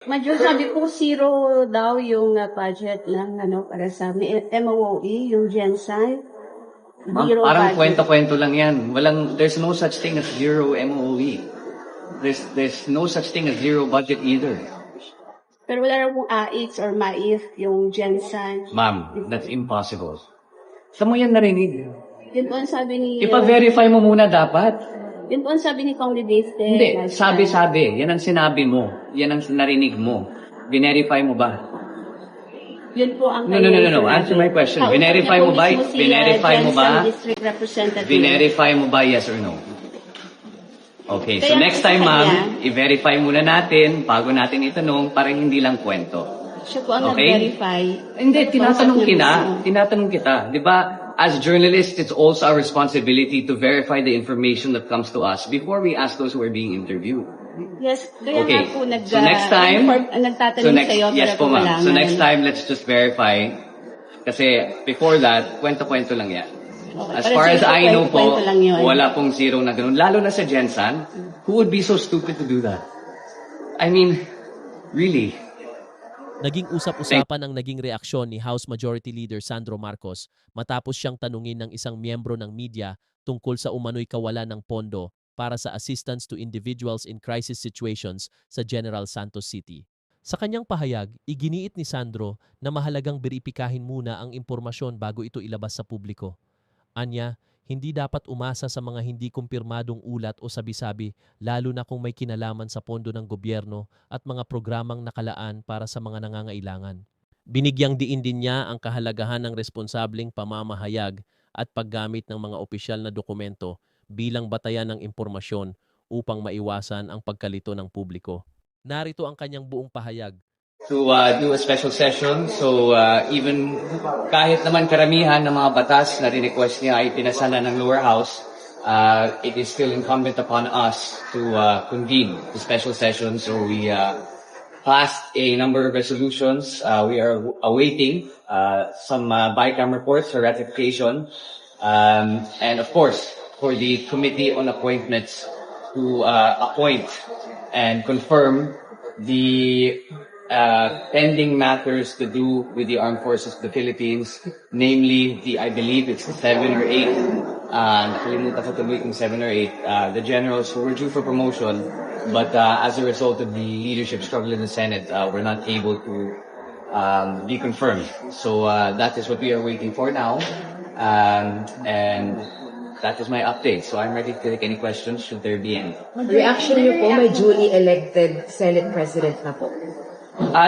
Medyo sabi po zero daw yung budget ng para sa MOE, yung Gensan. Zero Parang budget. kwento-kwento lang yan. There's no such thing as zero MOE. There's no such thing as zero budget either. Pero wala raw pong AIX or MAIF, yung Gensan. Ma'am, that's impossible. Saan mo yan narinig? Yun po ang sabi ni... Ipa-verify mo muna dapat. Yun po ang sabi ni Kong Lidiste. Hindi, sabi. Yan ang sinabi mo. Yan ang narinig mo. Verify mo ba? Yun po ang... No. Answer my question. Verify mo ba? Verify mo ba? District Representative. Verify mo ba, yes or no? Okay, so Kaya next time, sa kanya, ma'am, i-verify muna natin bago natin itanong para hindi lang kwento. Siya po ang Okay? nag-verify. Hindi, tinatanong kita. Di ba, as journalists, it's also our responsibility to verify the information that comes to us before we ask those who are being interviewed. Yes, kaya Okay. nga po So next time, nagtatanong sa'yo yes para po ma'am. malaman. So next time, let's just verify. Kasi before that, kwento-kwento lang yan. Okay. As Para far sa as iyo, I know po, kwento lang yun. wala pong zero na ganun. Lalo na sa Gensan, who would be so stupid to do that? I mean, really? Naging usap-usapan ang naging reaksyon ni House Majority Leader Sandro Marcos matapos siyang tanungin ng isang miyembro ng media tungkol sa umano'y kawalan ng pondo para sa assistance to individuals in crisis situations sa General Santos City. Sa kanyang pahayag, iginiit ni Sandro na mahalagang beripikahin muna ang impormasyon bago ito ilabas sa publiko. Anya, hindi dapat umasa sa mga hindi kumpirmadong ulat o sabi-sabi lalo na kung may kinalaman sa pondo ng gobyerno at mga programang nakalaan para sa mga nangangailangan. Binigyang diin din niya ang kahalagahan ng responsableng pamamahayag at paggamit ng mga opisyal na dokumento bilang batayan ng impormasyon upang maiwasan ang pagkalito ng publiko. Narito ang kanyang buong pahayag. To do a special session. So even kahit naman karamihan ng mga batas na request niya ay pinasala ng lower house, it is still incumbent upon us to convene the special session. So we passed a number of resolutions. We are awaiting some BICAM reports for ratification. And of course, for the Committee on Appointments to appoint and confirm the pending matters to do with the Armed Forces of the Philippines, namely I believe it's 7 or 8, nakalimutan ko tuloy kung 7 or 8, the generals who were due for promotion, but as a result of the leadership struggle in the Senate, were not able to be confirmed. So that is what we are waiting for now, and that is my update. So I'm ready to take any questions should there be any. Reaction niyo po, may duly elected Senate President na po.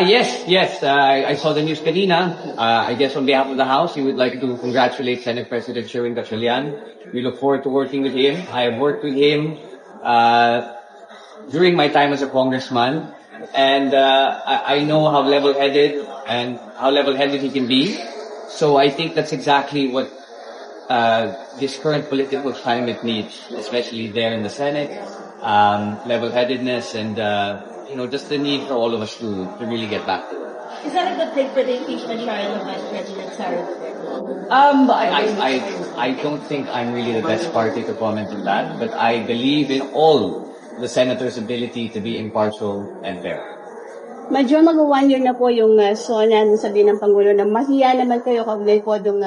Yes. I saw the news kanina. I guess on behalf of the House, we would like to congratulate Senate President Sherwin Gatchalian. We look forward to working with him. I have worked with him during my time as a congressman, and I know how level-headed he can be. So I think that's exactly what this current political climate needs, especially there in the Senate. Level-headedness and just the need for all of us to really get back to it. Is that a good thing for the impeachment trial of Vice President Sara Duterte? I don't think I'm really the best party to comment on that, but I believe in all the senators' ability to be impartial and fair. Medyo mag-1 year na po yung SONA nung sabi ng Pangulo na mahiya naman kayo kaugnay po yung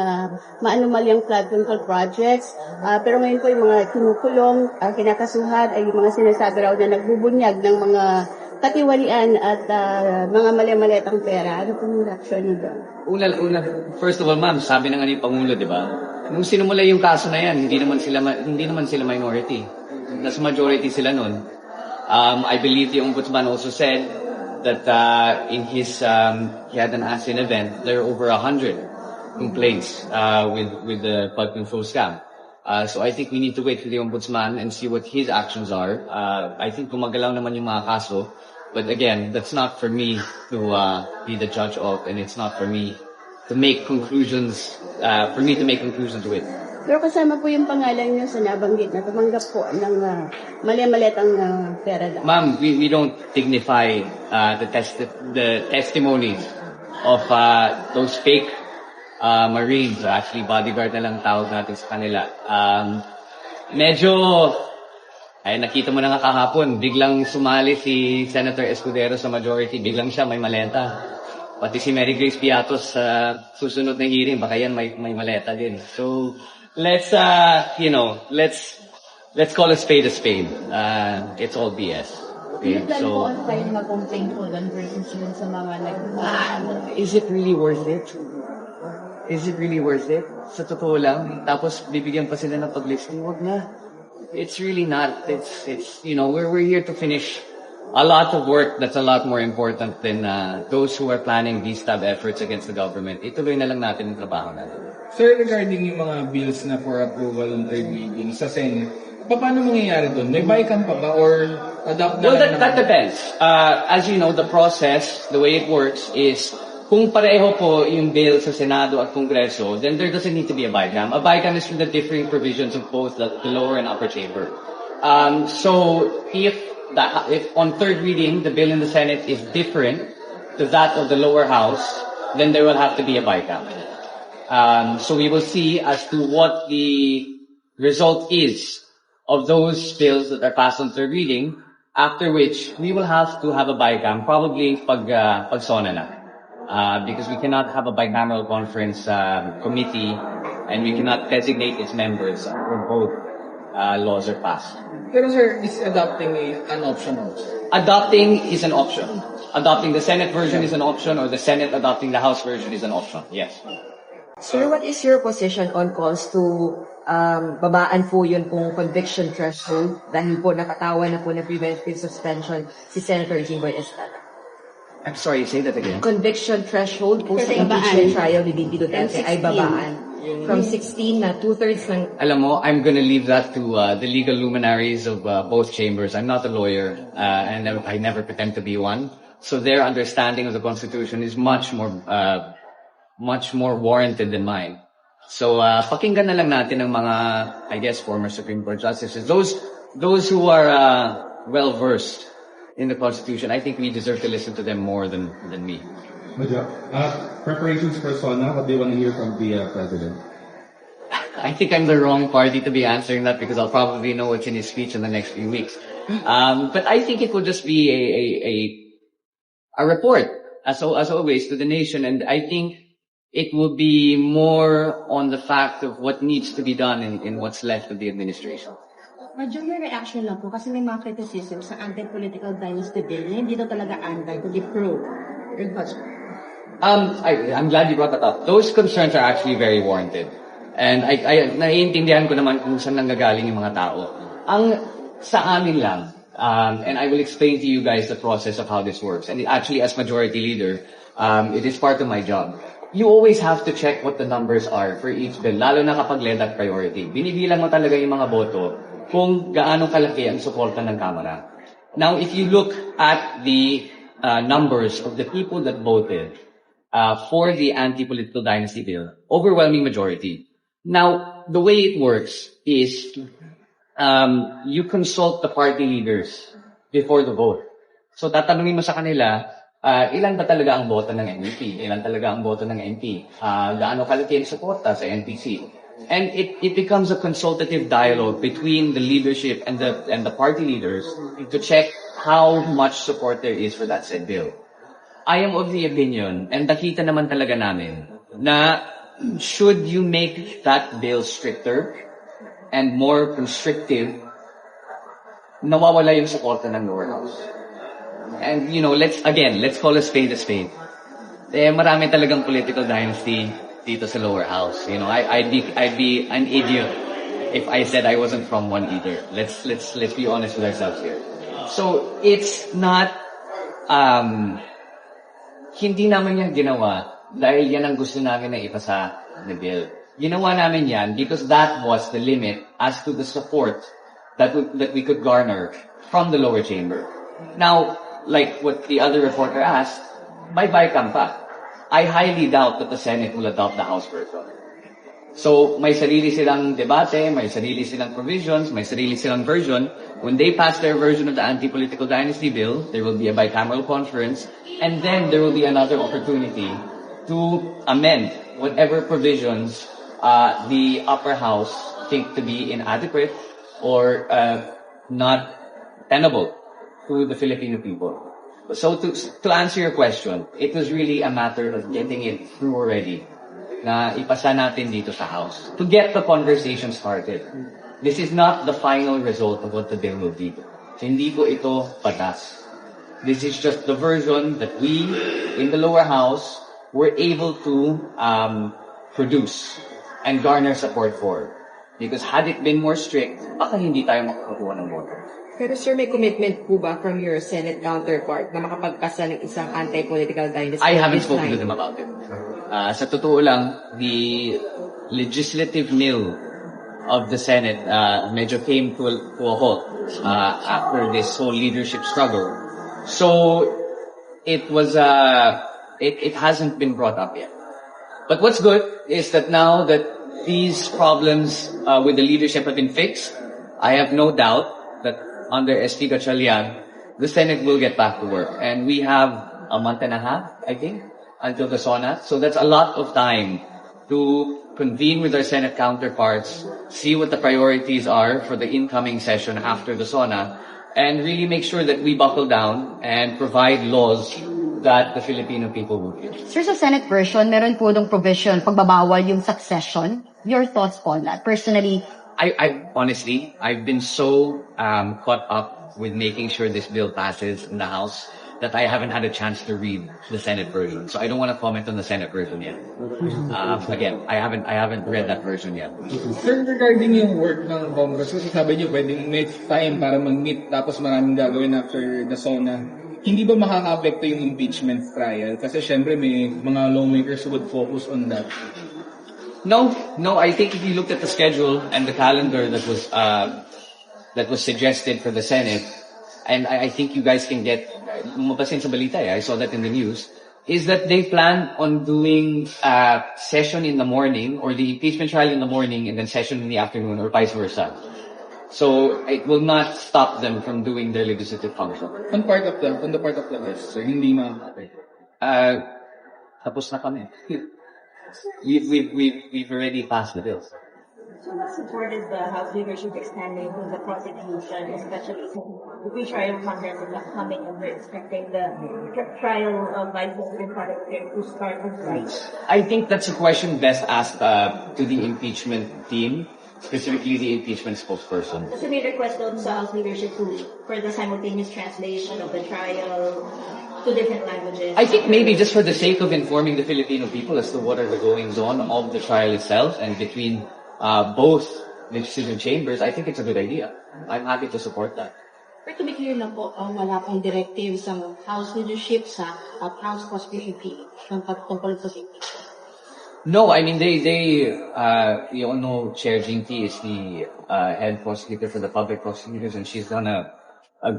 maanumalyang flood control projects. Pero ngayon po yung mga kinukulong, kinakasuhan ay yung mga sinasabi raw na nagbubunyag ng mga katiwalian at mga mali-malitang pera. Ano po yung reaction niyo doon? Una, first of all, ma'am, sabi na nga ni Pangulo, di ba? Nung sinumula yung kaso na yan, hindi naman sila minority. Nasa majority sila nun. I believe the Ombudsman also said that in his he had an ASEAN event, there are over 100 complaints with the flood control scam. So I think we need to wait for the Ombudsman and see what his actions are. I think gumagalaw naman yung mga kaso, but again, that's not for me to be the judge of, and it's not for me to make conclusions. To it. Pero kasama po yung pangalan niyo sa nabanggit na tumanggap po ng mali-malitang pera daw. Ma'am, we don't dignify the testimonies of those fake Marines. Actually, bodyguard na lang tawag natin sa kanila. Medyo Ay, nakita mo na nga kahapon, biglang sumali si Senator Escudero sa majority, biglang siya may maleta. Pati si Mary Grace Piatos sa susunod na hearing, baka yan may maleta din. So, let's call a spade a spade. It's all BS. Okay, so, tayo mag-complain po doon versus yun sa mga is it really worth it? Is it really worth it? Sa totoo lang, tapos bibigyan pa sila ng pag-listing, wag na. It's really not. It's we're here to finish a lot of work that's a lot more important than those who are planning these type efforts against the government. Ituloy na lang natin ang trabaho natin. Sir, regarding yung mga bills na for approval on third reading sa Senate, paano mangyayari doon? May bycam pa ba or adopt na Well, lang that depends. As you know, the process, the way it works is kung pareho po yung bill sa Senado at Kongreso, then there doesn't need to be a bycam. A bycam is from the differing provisions of both the lower and upper chamber. So if on third reading the bill in the Senate is different to that of the lower house, then there will have to be a bycam. So we will see as to what the result is of those bills that are passed on third reading, after which we will have to have a bycam, probably pag SONA na. Because we cannot have a bicameral conference committee and we cannot designate its members when both laws are passed. Pero sir, is adopting an option also? Adopting is an option. Adopting the Senate version is an option, or the Senate adopting the House version is an option. Yes. Sir, what is your position on calls to babaan po yun pong conviction threshold dahil po nakatawan na po na preventive suspension si Senator Jinggoy Estrada? I'm sorry, say that again. Conviction threshold po sa Babaan. impeachment trial ni Bibi Duterte ay 16. babaan. From 16 na 2/3 ng Alam mo, I'm gonna leave that to the legal luminaries of both chambers. I'm not a lawyer, and I never pretend to be one. So their understanding of the Constitution is much more warranted than mine. So pakinggan na lang natin ng mga, I guess, former Supreme Court justices, those who are well versed in the Constitution. I think we deserve to listen to them more than me. Preparations for SONA, what do you want to hear from the President? I think I'm the wrong party to be answering that because I'll probably know what's in his speech in the next few weeks. But I think it will just be a report, as always, to the nation, and I think it will be more on the fact of what needs to be done in what's left of the administration. Medyo may reaction lang po kasi may mga criticism sa anti-political dynasty bill na hindi daw talaga anti, kundi pro. Your thoughts? I'm glad you brought that up. Those concerns are actually very warranted. And I naiintindihan ko naman kung saan nanggagaling yung mga tao. Ang sa amin lang, and I will explain to you guys the process of how this works. And actually, as majority leader, it is part of my job. You always have to check what the numbers are for each bill, lalo na kapag led at priority. Binibilang mo talaga yung mga boto kung gaano kalaki ang suporta ng Kamara. Now, if you look at the numbers of the people that voted for the anti-political dynasty bill, overwhelming majority. Now, the way it works is you consult the party leaders before the vote. So, tatanungin mo sa kanila, ilan ba talaga ang boto ng NPP? Ilan talaga ang boto ng NP? Gaano kalaki ang suporta sa NPC? And it becomes a consultative dialogue between the leadership and the party leaders to check how much support there is for that said bill. I am of the opinion, and nakita naman talaga namin, na should you make that bill stricter and more constrictive, nawawala yung suporta ng lower house. And let's call a spade a spade. Marami talagang political dynasty dito sa lower house. I'd be an idiot if I said I wasn't from one either. Let's be honest with ourselves here. So it's not hindi naman yan ginawa dahil yan ang gusto namin na ipasa na bill. Ginawa namin yan because that was the limit as to the support that we could garner from the lower chamber. Now, like what the other reporter asked, may bycam pa. I highly doubt that the Senate will adopt the House version. So, may sarili silang debate, may sarili silang provisions, may sarili silang version. When they pass their version of the anti-political dynasty bill, there will be a bicameral conference, and then there will be another opportunity to amend whatever provisions the upper house think to be inadequate or not tenable to the Filipino people. So to answer your question, it was really a matter of getting it through already na ipasa natin dito sa House to get the conversation started. This is not the final result of what the bill will be. So, hindi ko ito batas. This is just the version that we, in the lower house, were able to produce and garner support for. Because had it been more strict, baka hindi tayo makakuha ng vote. Pero sir, may commitment po ba from your Senate counterpart na makapagpasa ng isang anti-political dynasty? I haven't spoken to them about it. Sa totoo lang, the legislative mill of the Senate medyo came to a halt after this whole leadership struggle. So it was it hasn't been brought up yet. But what's good is that now that these problems with the leadership have been fixed, I have no doubt that under SP Gatchalian, the Senate will get back to work. And we have a month and a half, I think, until the SONA. So that's a lot of time to convene with our Senate counterparts, see what the priorities are for the incoming session after the SONA, and really make sure that we buckle down and provide laws that the Filipino people will get. Sir, sa Senate version, meron po dong provision, pagbabawal yung succession. Your thoughts on that? Personally, I honestly, I've been so caught up with making sure this bill passes in the House that I haven't had a chance to read the Senate version. So I don't want to comment on the Senate version yet. Again, I haven't read that version yet. Sir, regarding yung work ng Congress, kasi sabi niyo pwedeng may time para mag-meet tapos maraming gagawin after the SONA. Hindi ba makaka-apekto yung impeachment trial? Kasi syempre may mga lawmakers who would focus on that. No. I think if you looked at the schedule and the calendar that was suggested for the Senate, and I think you guys can get mapasin sa balita. I saw that in the news. Is that they plan on doing session in the morning or the impeachment trial in the morning and then session in the afternoon or vice versa. So it will not stop them from doing their legislative function. On the part of the West, sir, hindi makaka-apekto. Tapos na kami. We've already passed the bills. So what supported the House leadership extending to the prosecution, especially the pre-trial conference is coming and we're expecting the trial of Vice President Rodrigo to start on Friday? I think that's a question best asked to the impeachment team, specifically the impeachment spokesperson. Kasi may request doon sa House leadership for the simultaneous translation of the trial to different languages. I think maybe just for the sake of informing the Filipino people as to what are the goings on of the trial itself and between both legislative chambers, I think it's a good idea. I'm happy to support that. Pero to be clear lang po, wala pang directive sa House leadership sa House Prosecution Committee tungkol sa impeachment. No, I mean you all know Chair Jinky is the head prosecutor for the public prosecutors, and she's done a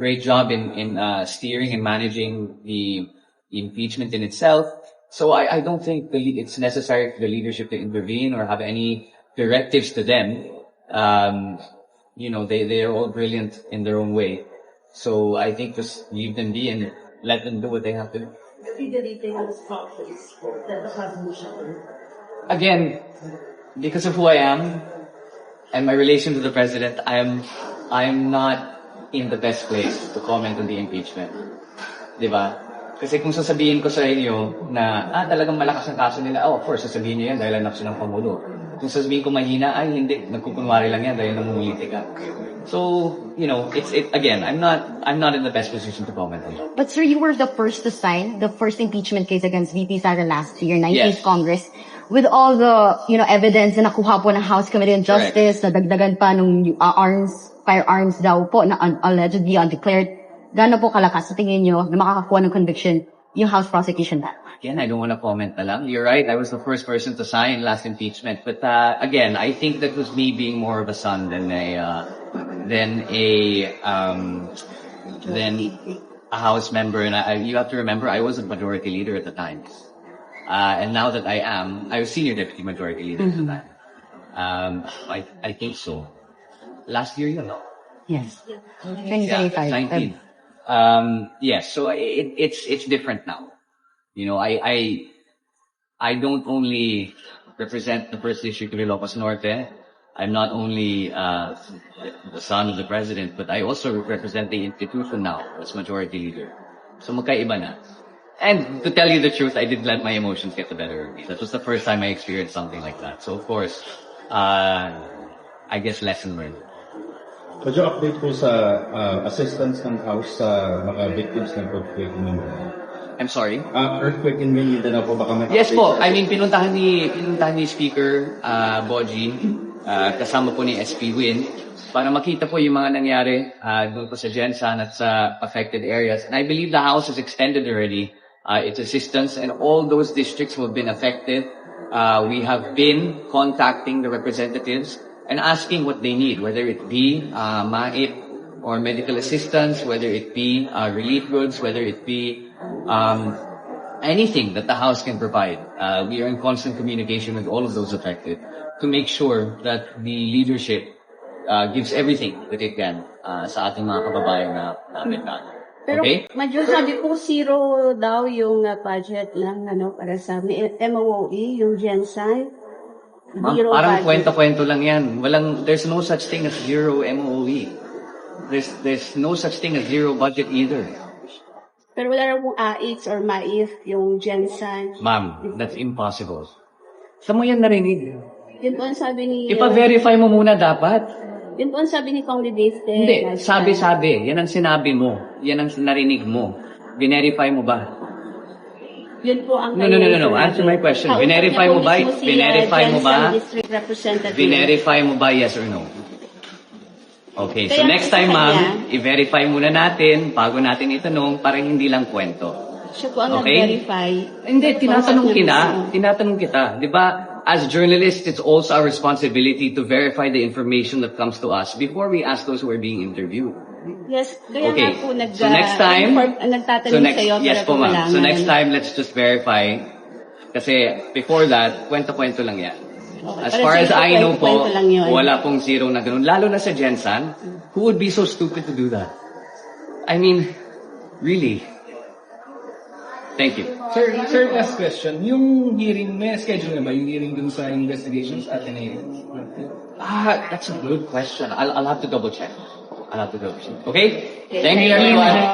great job in steering and managing the impeachment in itself. So I don't think it's necessary for the leadership to intervene or have any directives to them. They are all brilliant in their own way. So I think just leave them be and let them do what they have to do. Again, because of who I am and my relation to the president, I'm not in the best place to comment on the impeachment. Diba? Kasi kung sasabihin ko sa inyo na, talagang malakas ang kaso nila, of course, sasabihin niyo yan dahil anak siya ng Pangulo. Kung sasabihin ko mahina, hindi, nagkukunwari lang yan dahil namumuliti ka. So, again, I'm not in the best position to comment on that. but sir, you were the first to sign the first impeachment case against VP Sara last year, 19th Yes. Congress, with all the, evidence na nakuha po ng House Committee on Justice, na dagdagan pa nung firearms daw po na allegedly undeclared. Gaano po kalakas sa tingin nyo na makakakuha ng conviction yung House prosecution that? Again, I don't want to comment na lang. You're right, I was the first person to sign last impeachment. But again, I think that was me being more of a son than a House member. And you have to remember, I was a majority leader at the time. And now that I was senior deputy majority leader at the time. I think so. Last year, Yes. Yeah, 2025. 19. Yes, so it's different now. I don't only represent the First District of Ilocos Norte. I'm not only the son of the president, but I also represent the institution now as majority leader. So magkaiba na. And to tell you the truth, I did let my emotions get the better of me. That was the first time I experienced something like that. So of course, I guess lesson learned. Could you update po sa assistance ng House sa mga victims ng earthquake in Mindanao? I'm sorry? Earthquake in Mindanao po, baka may Yes update po. sa- I mean, pinuntahan ni Speaker Boji, kasama po ni SP Win, para makita po yung mga nangyari doon po sa Gensan at sa affected areas. And I believe the House has extended already its assistance, and all those districts who have been affected, we have been contacting the representatives and asking what they need, whether it be MAIP or medical assistance, whether it be relief goods, whether it be anything that the House can provide. We are in constant communication with all of those affected to make sure that the leadership gives everything that it can sa ating mga kababayan na naapektuhan. Pero Okay? Major, sabi po zero daw yung budget ng para sa MOE, yung Gensan. Ma'am, Zero parang budget. kwento-kwento lang yan. There's no such thing as zero MOE. There's no such thing as zero budget either. Pero wala rin pong AIX or MAIF, yung Gensan. Ma'am, that's impossible. Saan mo yan narinig? Yun po ang sabi ni... Ipa-verify mo muna dapat. Yun po ang sabi ni Kong Lidiste. Hindi, sabi-sabi. Yan ang sinabi mo. Yan ang narinig mo. Verify mo ba? Yun po ang... No. Answer my question. Verify mo ba? Verify mo ba? District Representative. Verify mo ba, yes or no? Okay, so Kaya next sa time, kanya- ma'am, i-verify muna natin bago natin itanong para hindi lang kwento. Siya po ang Okay. nag-verify. Hindi, tinatanong Kausap niya mismo. Tinatanong kita. Di ba, as journalists, it's also our responsibility to verify the information that comes to us before we ask those who are being interviewed. Yes, kaya Okay. nga po So next time, nagtatanong sa'yo yes para po ma'am. kumalangan. So next time, let's just verify. Kasi before that, kwento-kwento lang yan. As Para far as zero, I know po, kwento lang yun. wala pong zero na ganun. Lalo na sa Gensan, who would be so stupid to do that? I mean, really. Thank you. Sir, last question. Yung hearing, may schedule na ba yung hearing dun sa investigations at NIA? That's a good question. I'll have to double check. Okay? Thank you everyone.